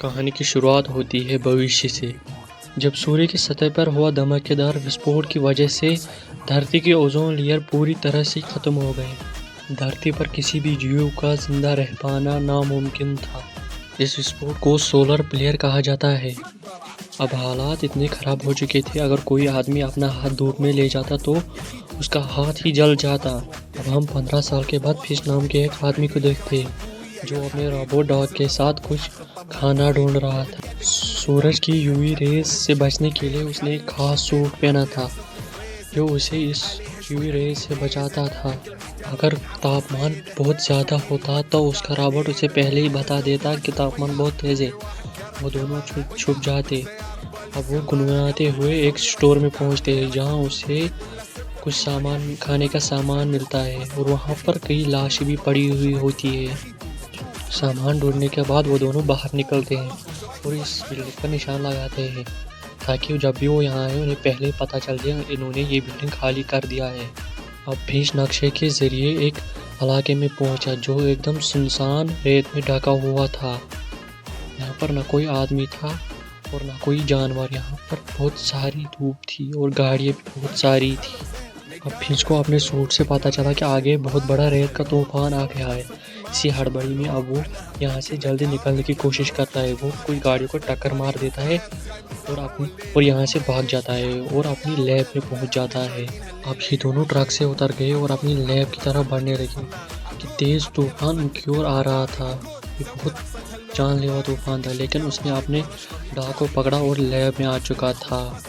कहानी की शुरुआत होती है भविष्य से, जब सूर्य की सतह पर हुआ धमाकेदार विस्फोट की वजह से धरती की ओजोन लेयर पूरी तरह से खत्म हो गई। धरती पर किसी भी जीव का जिंदा रह पाना नामुमकिन था। इस विस्फोट को सोलर फ्लेयर कहा जाता है। अब हालात इतने खराब हो चुके थे, अगर कोई आदमी अपना हाथ धूप में ले जाता तो उसका हाथ ही जल जाता। अब हम 15 साल के बाद फिश नाम के एक आदमी को देखते जो अपने रोबोट डॉग के साथ कुछ खाना ढूंढ रहा था। सूरज की यूवी रेस से बचने के लिए उसने एक खास सूट पहना था जो उसे इस यूवी रेस से बचाता था। अगर तापमान बहुत ज़्यादा होता तो उसका रोबोट उसे पहले ही बता देता कि तापमान बहुत तेज़ है। वो दोनों छुप जाते। अब वो गुनगुनाते हुए एक स्टोर में पहुंचते हैं जहां उसे कुछ सामान, खाने का सामान मिलता है और वहां पर कई लाशें भी पड़ी हुई होती है। सामान ढूंढने के बाद वो दोनों बाहर निकलते हैं और इस बिल्डिंग पर निशान लगाते हैं ताकि जब भी वो यहाँ आए उन्हें पहले ही पता चल जाए इन्होंने ये बिल्डिंग खाली कर दिया है। अब फिश नक्शे के जरिए एक इलाके में पहुंचा जो एकदम सुनसान रेत में ढका हुआ था। यहाँ पर न कोई आदमी था और न कोई जानवर। यहाँ पर बहुत सारी धूप थी और गाड़ियाँ भी बहुत सारी थी। अब फिश को अपने सूट से पता चला कि आगे बहुत बड़ा रेत का तूफान आ गया है। इसी हड़बड़ी में अब वो यहाँ से जल्दी निकलने की कोशिश करता है। वो कोई गाड़ियों को टक्कर मार देता है और यहाँ से भाग जाता है और अपनी लैब में पहुँच जाता है। अब ये दोनों ट्रक से उतर गए और अपनी लैब की तरफ बढ़ने लगे कि तेज़ तूफान उनकी ओर आ रहा था। ये बहुत जानलेवा तूफान था, लेकिन उसने अपने डॉग को पकड़ा और लैब में आ चुका था।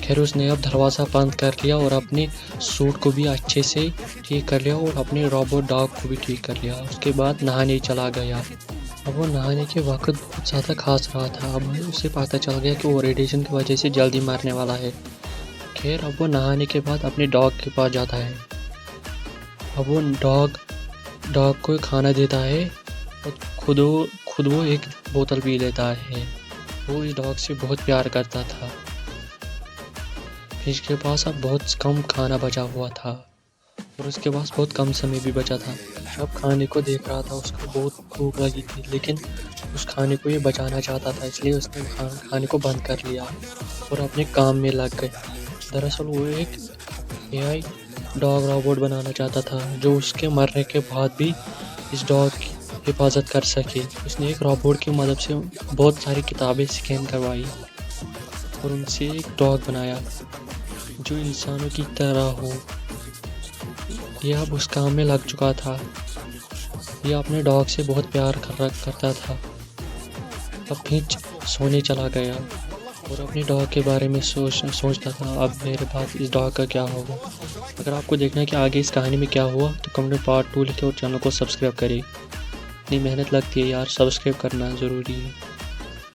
खैर उसने अब दरवाज़ा बंद कर लिया और अपने सूट को भी अच्छे से ठीक कर लिया और अपने रोबोट डॉग को भी ठीक कर लिया। उसके बाद नहाने चला गया। अब वो नहाने के वक्त बहुत ज़्यादा खास रहा था। अब उसे पता चल गया कि वो रेडिएशन की वजह से जल्दी मरने वाला है। खैर अब वो नहाने के बाद अपने डॉग के पास जाता है। अब वो डॉग को खाना देता है और खुद वो एक बोतल पी लेता है। वो इस डॉग से बहुत प्यार करता था। फिश के पास अब बहुत कम खाना बचा हुआ था और उसके पास बहुत कम समय भी बचा था। जब खाने को देख रहा था उसको बहुत भूख लगी थी, लेकिन उस खाने को ये बचाना चाहता था, इसलिए उसने खाने को बंद कर लिया और अपने काम में लग गए। दरअसल वो एक AI डॉग रोबोट बनाना चाहता था जो उसके मरने के बाद भी इस डॉग की हिफाजत कर सके। उसने एक रोबोट की मदद से बहुत सारी किताबें स्कैन करवाई और उनसे एक डॉग बनाया जो इंसानों की तरह हो। यह अब उस काम में लग चुका था। यह अपने डॉग से बहुत प्यार करता था। अब फिंच सोने चला गया और अपने डॉग के बारे में सोचता था, अब मेरे बाद इस डॉग का क्या होगा। अगर आपको देखना है कि आगे इस कहानी में क्या हुआ तो कमेंट में पार्ट 2 लिखें और चैनल को सब्सक्राइब करें। इतनी मेहनत लगती है यार, सब्सक्राइब करना ज़रूरी है।